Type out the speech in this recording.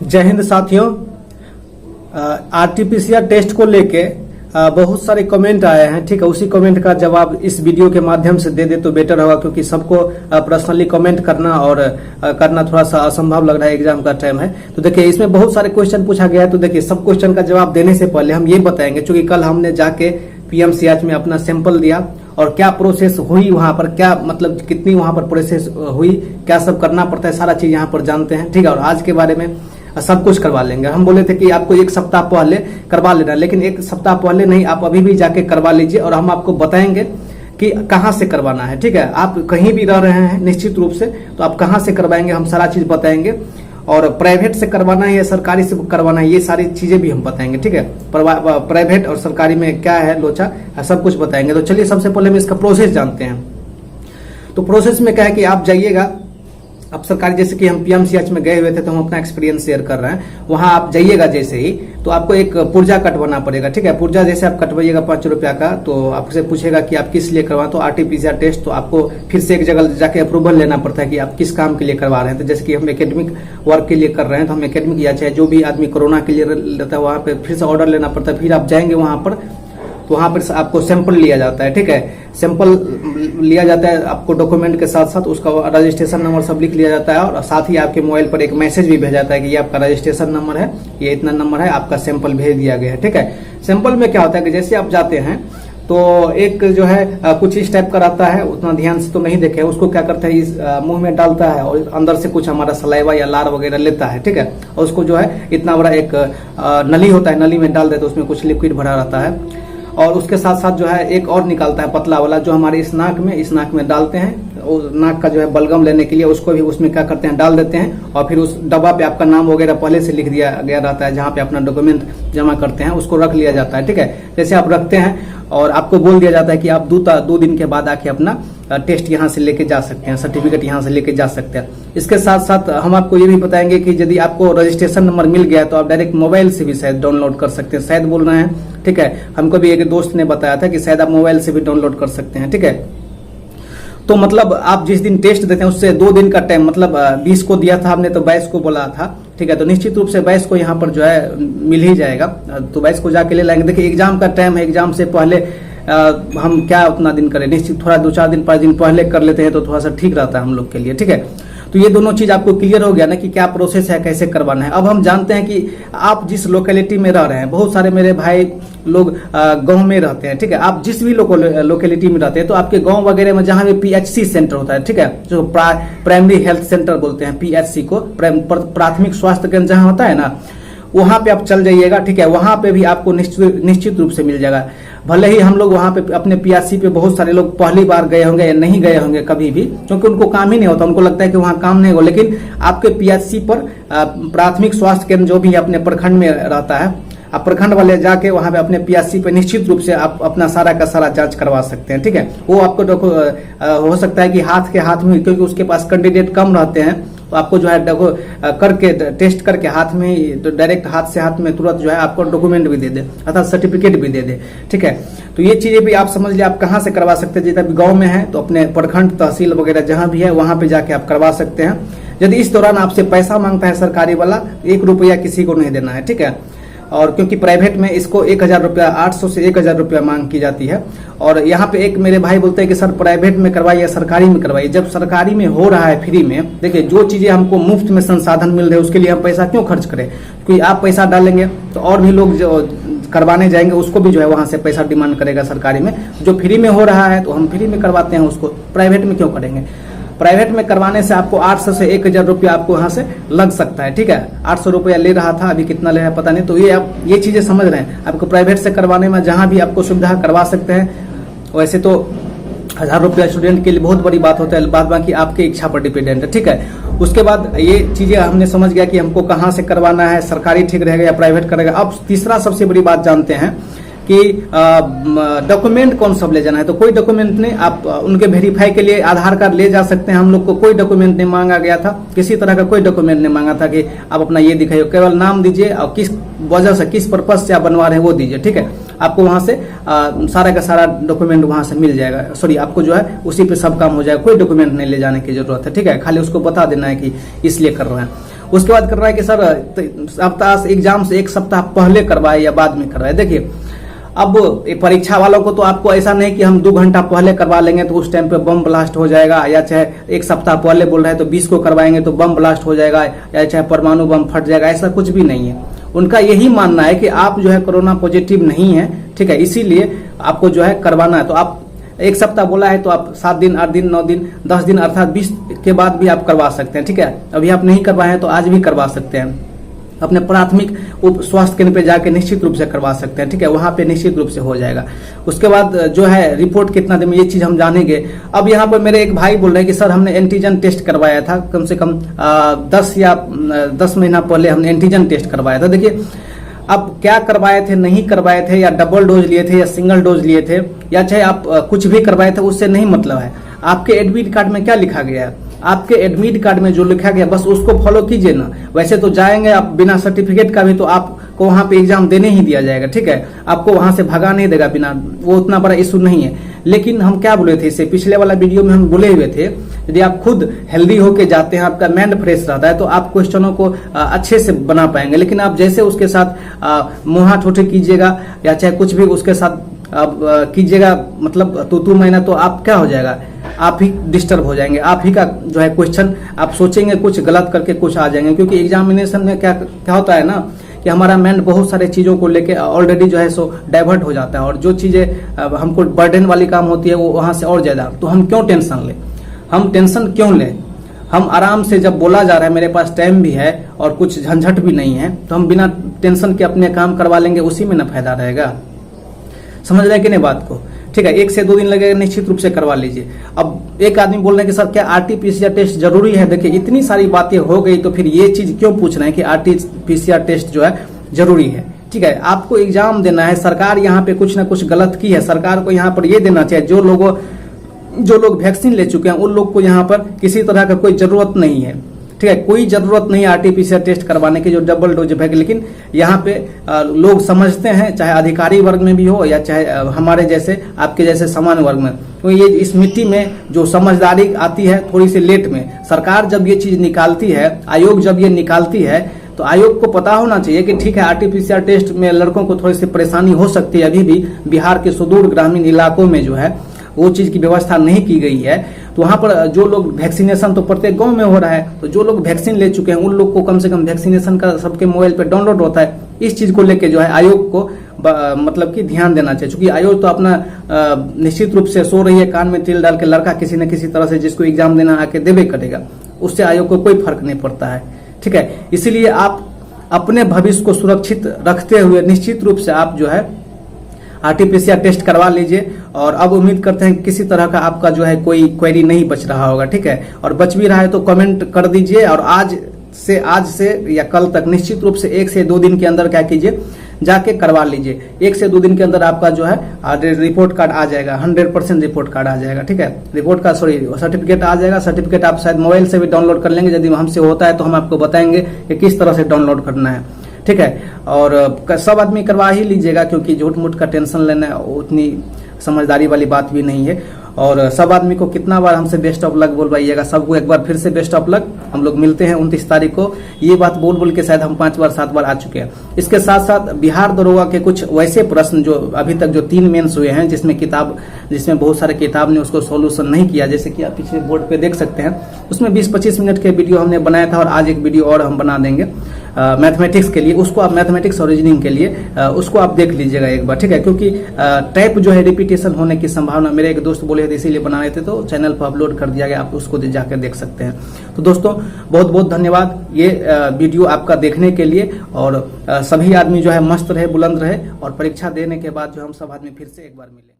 जय हिंद साथियों। RTPCR test को लेके बहुत सारे कमेंट आए हैं। ठीक है, उसी कमेंट का जवाब इस वीडियो के माध्यम से दे दे तो बेटर होगा, क्योंकि सबको पर्सनली कमेंट करना और करना थोड़ा सा असंभव लग रहा है। एग्जाम का टाइम है तो देखिए इसमें बहुत सारे क्वेश्चन पूछा गया है। तो देखिए सब क्वेश्चन का जवाब देने से पहले हम ये बताएंगे, क्योंकि कल हमने जाके पीएमसीएच में अपना सैंपल दिया और क्या प्रोसेस हुई वहां पर, क्या मतलब कितनी वहां पर प्रोसेस हुई, क्या सब करना पड़ता है, सारा चीज यहाँ पर जानते हैं। ठीक है, और आज के बारे में सब कुछ करवा लेंगे। हम बोले थे कि आपको एक सप्ताह पहले करवा लेना, लेकिन एक सप्ताह पहले नहीं, आप अभी भी जाके करवा लीजिए और हम आपको बताएंगे कि कहाँ से करवाना है। ठीक है, आप कहीं भी रह रहे हैं निश्चित रूप से, तो आप कहाँ से करवाएंगे हम सारा चीज बताएंगे। और प्राइवेट से करवाना है या सरकारी से करवाना है, ये सारी चीजें भी हम बताएंगे। ठीक है, प्राइवेट और सरकारी में क्या है लोचा, सब कुछ बताएंगे। तो चलिए सबसे पहले हम इसका प्रोसेस जानते हैं। तो प्रोसेस में क्या है कि आप जाइएगा, अब सरकारी जैसे कि हम पीएमसीएच में गए हुए थे तो हम अपना एक्सपीरियंस शेयर कर रहे हैं। वहां आप जाइएगा जैसे ही तो आपको एक पुर्जा कटवाना पड़ेगा। ठीक है, पुर्जा जैसे आप कटवाइएगा 5 रुपया का, तो आपसे पूछेगा कि आप किस लिए करवा, तो आरटीपीसीआर टेस्ट, तो आपको फिर से एक जगह जाके अप्रूवल लेना पड़ता है कि आप किस काम के लिए करवा रहे हैं। तो जैसे कि हम एकेडमिक वर्क के लिए कर रहे हैं तो हम एकेडमिक या चाहे जो भी आदमी कोरोना के लिए लेता है वहां पे फिर से ऑर्डर लेना पड़ता है। फिर आप जाएंगे वहां पर, तो वहां पर आपको सैंपल लिया जाता है। ठीक है, सैंपल लिया जाता है, आपको डॉक्यूमेंट के साथ साथ उसका रजिस्ट्रेशन नंबर सब लिख लिया जाता है और साथ ही आपके मोबाइल पर एक मैसेज भी भेजा जाता है कि ये आपका रजिस्ट्रेशन नंबर है, ये इतना नंबर है, आपका सैंपल भेज दिया गया है। ठीक है, सैंपल में क्या होता है कि जैसे आप जाते हैं तो एक जो है कुछ इस टाइप का रहता है, उतना ध्यान से तो नहीं देखे, उसको क्या करता है इस मुंह में डालता है और अंदर से कुछ हमारा सलाइवा या लार वगैरह लेता है। ठीक है, और उसको जो है इतना बड़ा एक नली होता है, नली में डाल देते, उसमें कुछ लिक्विड भरा रहता है और उसके साथ साथ जो है एक और निकालता है पतला वाला, जो हमारे इस नाक में डालते हैं। और नाक का जो है बलगम लेने के लिए उसको भी उसमें क्या करते हैं डाल देते हैं और फिर उस डब्बा पे आपका नाम वगैरह पहले से लिख दिया गया रहता है, जहाँ पे अपना डॉक्यूमेंट जमा करते हैं उसको रख लिया जाता है। ठीक है, जैसे आप रखते हैं और आपको बोल दिया जाता है कि आप 2 दिन के बाद आके अपना टेस्ट यहाँ से लेके जा सकते हैं, सर्टिफिकेट यहाँ से लेके जा सकते हैं। इसके साथ साथ हम आपको ये भी बताएंगे कि यदि आपको रजिस्ट्रेशन नंबर मिल गया तो आप डायरेक्ट मोबाइल से भी शायद डाउनलोड कर सकते हैं, शायद बोल रहे हैं। ठीक है, हमको भी एक दोस्त ने बताया था कि शायद आप मोबाइल से भी डाउनलोड कर सकते हैं। ठीक है, तो मतलब आप जिस दिन टेस्ट देते हैं उससे 2 दिन का टाइम, मतलब 20 को दिया था हमने तो 22 को बोला था। ठीक है, तो निश्चित रूप से 22 को यहाँ पर जो है मिल ही जाएगा, तो 22 को जाके ले लाएंगे। देखिए एग्जाम का टाइम है, एग्जाम से पहले हम क्या उतना दिन करें, निश्चित थोड़ा 2-4 दिन 5 दिन पहले कर लेते हैं तो थोड़ा सा ठीक रहता है हम लोग के लिए। ठीक है, तो ये दोनों चीज आपको क्लियर हो गया ना कि क्या प्रोसेस है, कैसे करवाना है। अब हम जानते हैं कि आप जिस लोकेलिटी में रह रहे हैं, बहुत सारे मेरे भाई लोग गांव में रहते हैं। ठीक है, आप जिस भी लोकेलिटी में रहते हैं तो आपके गांव वगैरह में जहां भी पीएचसी सेंटर होता है, ठीक है, जो प्राइमरी हेल्थ सेंटर बोलते हैं पीएचसी को, प्राथमिक स्वास्थ्य केंद्र जहां होता है ना, वहां पे आप चल जाइएगा। ठीक है, वहां पे भी आपको निश्चित रूप से मिल जाएगा। भले ही हम लोग वहां पे अपने पीएचसी पे बहुत सारे लोग पहली बार गए होंगे या नहीं गए होंगे कभी भी, क्योंकि उनको काम ही नहीं होता, उनको लगता है कि वहां काम नहीं होगा। लेकिन आपके पीएचसी पर प्राथमिक स्वास्थ्य केंद्र जो भी अपने प्रखंड में रहता है, आप प्रखंड वाले जाके वहां पे अपने पीएचसी पे निश्चित रूप से आप अपना सारा का सारा जांच करवा सकते हैं। ठीक है, वो आपको हो सकता है कि हाथ के हाथ में, क्योंकि उसके पास कैंडिडेट कम रहते हैं, तो आपको जो है करके टेस्ट करके हाथ में ही, तो डायरेक्ट हाथ से हाथ में तुरंत जो है आपको डॉक्यूमेंट भी दे दे, अर्थात सर्टिफिकेट भी दे दे। ठीक है, तो ये चीजें भी आप समझ लिया आप कहाँ से करवा सकते हैं। जैसे गांव में है तो अपने प्रखंड तहसील वगैरह जहां भी है वहां पे जाके आप करवा सकते हैं। यदि इस दौरान आपसे पैसा मांगता है सरकारी वाला, 1 रुपया किसी को नहीं देना है। ठीक है, और क्योंकि प्राइवेट में इसको 1000 रुपया, 800 से 1000 रुपया मांग की जाती है। और यहाँ पे एक मेरे भाई बोलते हैं कि सर प्राइवेट में करवाइए या सरकारी में करवाइए। जब सरकारी में हो रहा है फ्री में, देखिए जो चीजें हमको मुफ्त में संसाधन मिल रहे हैं उसके लिए हम पैसा क्यों खर्च करें। क्योंकि आप पैसा डालेंगे तो और भी लोग जो करवाने जाएंगे उसको भी जो है वहां से पैसा डिमांड करेगा सरकारी में। जो फ्री में हो रहा है तो हम फ्री में करवाते हैं उसको, प्राइवेट में क्यों करेंगे। प्राइवेट में करवाने से आपको 800 से 1000 रुपया आपको यहाँ से लग सकता है। ठीक है, 800 रुपया ले रहा था, अभी कितना ले रहा है पता नहीं। तो ये आप ये चीजें समझ रहे हैं। आपको प्राइवेट से करवाने में जहां भी आपको सुविधा करवा सकते हैं। वैसे तो 1000 रुपया स्टूडेंट के लिए बहुत बड़ी बात होता है, बाद बाकी आपकी इच्छा पर डिपेंडेंट है। ठीक है, उसके बाद ये चीजें हमने समझ गया कि हमको कहाँ से करवाना है, सरकारी ठीक रहेगा या प्राइवेट करेगा। अब तीसरा सबसे बड़ी बात जानते हैं कि डॉक्यूमेंट कौन सब ले जाना है। तो कोई डॉक्यूमेंट नहीं, आप उनके वेरीफाई के लिए आधार कार्ड ले जा सकते हैं। हम लोग को कोई डॉक्यूमेंट नहीं मांगा गया था, किसी तरह का कोई डॉक्यूमेंट नहीं मांगा था कि आप अपना ये दिखाइए, केवल नाम दीजिए और किस वजह से, किस पर्पज से आप बनवा रहे हैं वो दीजिए। ठीक है, आपको वहां से सारा का सारा डॉक्यूमेंट वहां से मिल जाएगा। सॉरी, आपको जो है उसी पे सब काम हो जाएगा, कोई डॉक्यूमेंट नहीं ले जाने की जरूरत है। ठीक है, खाली उसको बता देना है कि इसलिए कर रहे हैं। उसके बाद करना है कि सर सप्ताह एग्जाम से एक सप्ताह पहले करवाए या बाद में करवाए। देखिए अब परीक्षा वालों को तो आपको ऐसा नहीं कि हम 2 घंटा पहले करवा लेंगे तो उस टाइम पे बम ब्लास्ट हो जाएगा, या चाहे एक सप्ताह पहले बोल रहे हैं तो 20 को करवाएंगे तो बम ब्लास्ट हो जाएगा, या चाहे परमाणु बम फट जाएगा, ऐसा कुछ भी नहीं है। उनका यही मानना है कि आप जो है कोरोना पॉजिटिव नहीं है, ठीक है, इसीलिए आपको जो है करवाना है। तो आप एक सप्ताह बोला है तो आप 7 दिन, 8 दिन, 9 दिन, 10 दिन अर्थात 20 के बाद भी आप करवा सकते हैं, ठीक है। अभी आप नहीं करवाए हैं तो आज भी करवा सकते हैं। अपने प्राथमिक उप स्वास्थ्य केंद्र पे जाके निश्चित रूप से करवा सकते हैं, ठीक है, वहां पे निश्चित रूप से हो जाएगा। उसके बाद जो है रिपोर्ट कितना दिन में, ये चीज हम जानेंगे। अब यहाँ पर मेरे एक भाई बोल रहे हैं कि सर हमने एंटीजन टेस्ट करवाया था, कम से कम 10 महीना पहले हमने एंटीजन टेस्ट करवाया था। देखिए अब क्या करवाए थे, नहीं करवाए थे, या डबल डोज लिए थे या सिंगल डोज लिए थे, या चाहे आप कुछ भी करवाए थे, उससे नहीं मतलब है। आपके एडमिट कार्ड में क्या लिखा गया है, आपके एडमिट कार्ड में जो लिखा गया बस उसको फॉलो कीजिए ना। वैसे तो जाएंगे आप बिना सर्टिफिकेट का भी तो आपको वहां पे एग्जाम देने ही दिया जाएगा, ठीक है, आपको वहां से भगा नहीं देगा बिना, वो उतना बड़ा इशू नहीं है। लेकिन हम क्या बोले थे, इससे पिछले वाला वीडियो में हम बोले हुए थे, यदि आप खुद हेल्दी होके जाते हैं, आपका माइंड फ्रेश रहता है तो आप क्वेश्चनों को अच्छे से बना पाएंगे। लेकिन आप जैसे उसके साथ मुहा ठोठे कीजिएगा या चाहे कुछ भी उसके साथ कीजिएगा, मतलब तू मैंने, तो आप क्या हो जाएगा, आप ही डिस्टर्ब हो जाएंगे, आप ही का जो है क्वेश्चन आप सोचेंगे कुछ गलत करके कुछ आ जाएंगे। क्योंकि एग्जामिनेशन में क्या होता है ना कि हमारा माइंड बहुत सारे चीजों को लेके ऑलरेडी जो है सो डाइवर्ट हो जाता है, और जो चीजें हमको बर्डन वाली काम होती है वो वहां से और ज्यादा। तो हम क्यों टेंशन लें, हम टेंशन क्यों लें, हम आराम से, जब बोला जा रहा है मेरे पास टाइम भी है और कुछ झंझट भी नहीं है, तो हम बिना टेंशन के अपने काम करवा लेंगे, उसी में ना फायदा रहेगा। समझ रहे कि नहीं बात को, ठीक है। 1 से 2 दिन लगेगा, निश्चित रूप से करवा लीजिए। अब एक आदमी बोल रहे हैं कि सर क्या RT-PCR टेस्ट जरूरी है। देखिए इतनी सारी बातें हो गई तो फिर ये चीज क्यों पूछ रहे हैं कि RT-PCR टेस्ट जो है जरूरी है, ठीक है। आपको एग्जाम देना है, सरकार यहाँ पे कुछ ना कुछ गलत की है। सरकार को यहाँ पर ये देना चाहिए, जो लोग वैक्सीन ले चुके हैं उन लोग को यहाँ पर किसी तरह का कोई जरूरत नहीं है, ठीक है, कोई जरूरत नहीं है RT-PCR टेस्ट करवाने की, जो डबल डोज है। लेकिन यहाँ पे लोग समझते हैं, चाहे अधिकारी वर्ग में भी हो या चाहे हमारे जैसे आपके जैसे सामान्य वर्ग में, तो ये इस मिट्टी में जो समझदारी आती है थोड़ी सी लेट में। सरकार जब ये चीज निकालती है, आयोग जब ये निकालती है, तो आयोग को पता होना चाहिए कि ठीक है RT-PCR टेस्ट में लड़कों को थोड़ी सी परेशानी हो सकती है। अभी भी बिहार के सुदूर ग्रामीण इलाकों में जो है वो चीज की व्यवस्था नहीं की गई है। तो वहां पर जो लोग वैक्सीनेशन तो प्रत्येक गांव में हो रहा है, तो जो लोग वैक्सीन ले चुके हैं उन लोग को कम से कम वैक्सीनेशन का सबके मोबाइल पे डाउनलोड होता है। इस चीज को लेके जो है आयोग को मतलब कि ध्यान देना चाहिए, क्योंकि आयोग तो अपना निश्चित रूप से सो रही है, कान में तिल डाल के लड़का किसी न किसी तरह से जिसको एग्जाम देना आके देवे करेगा, उससे आयोग को कोई फर्क नहीं पड़ता है, ठीक है। इसीलिए आप अपने भविष्य को सुरक्षित रखते हुए निश्चित रूप से आप जो है RT-PCR टेस्ट करवा लीजिए। और अब उम्मीद करते हैं किसी तरह का आपका जो है कोई क्वेरी नहीं बच रहा होगा, ठीक है। और बच भी रहा है तो कमेंट कर दीजिए, और आज से या कल तक निश्चित रूप से 1 से 2 दिन के अंदर क्या कीजिए, जाके करवा लीजिए। 1 से 2 दिन के अंदर आपका जो है रिपोर्ट कार्ड आ जाएगा, 100% रिपोर्ट कार्ड आ जाएगा, ठीक है। सर्टिफिकेट आ जाएगा। सर्टिफिकेट आप शायद मोबाइल से भी डाउनलोड कर लेंगे, यदि हमसे होता है तो हम आपको बताएंगे कि किस तरह से डाउनलोड करना है, ठीक है। और सब आदमी करवा ही लीजिएगा, क्योंकि झूठ मूठ का टेंशन लेना उतनी समझदारी वाली बात भी नहीं है। और सब आदमी को कितना बार हमसे बेस्ट ऑफ लक बोलवाइएगा, सबको एक बार फिर से बेस्ट ऑफ लक। हम लोग मिलते हैं 29 तारीख को। ये बात बोल के शायद हम 5 बार 7 बार आ चुके हैं। इसके साथ साथ बिहार दरोगा के कुछ वैसे प्रश्न जो अभी तक जो 3 मेंस हुए हैं, जिसमें बहुत सारे किताब ने उसको सोल्यूशन नहीं किया, जैसे कि आप पिछले बोर्ड पे देख सकते हैं, उसमें 20-25 मिनट के वीडियो हमने बनाया था, और आज एक वीडियो और हम बना देंगे मैथमेटिक्स के लिए। उसको आप मैथमेटिक्स और रीजनिंग के लिए उसको आप देख लीजिएगा एक बार, ठीक है। क्योंकि टाइप जो है रिपीटेशन होने की संभावना, मेरे एक दोस्त बोले थे इसीलिए बना रहे थे, तो चैनल पर अपलोड कर दिया गया, आप उसको जाकर देख सकते हैं। तो दोस्तों बहुत बहुत धन्यवाद ये वीडियो आपका देखने के लिए। और सभी आदमी जो है मस्त रहे, बुलंद रहे, और परीक्षा देने के बाद जो हम सब आदमी फिर से एक बार मिले।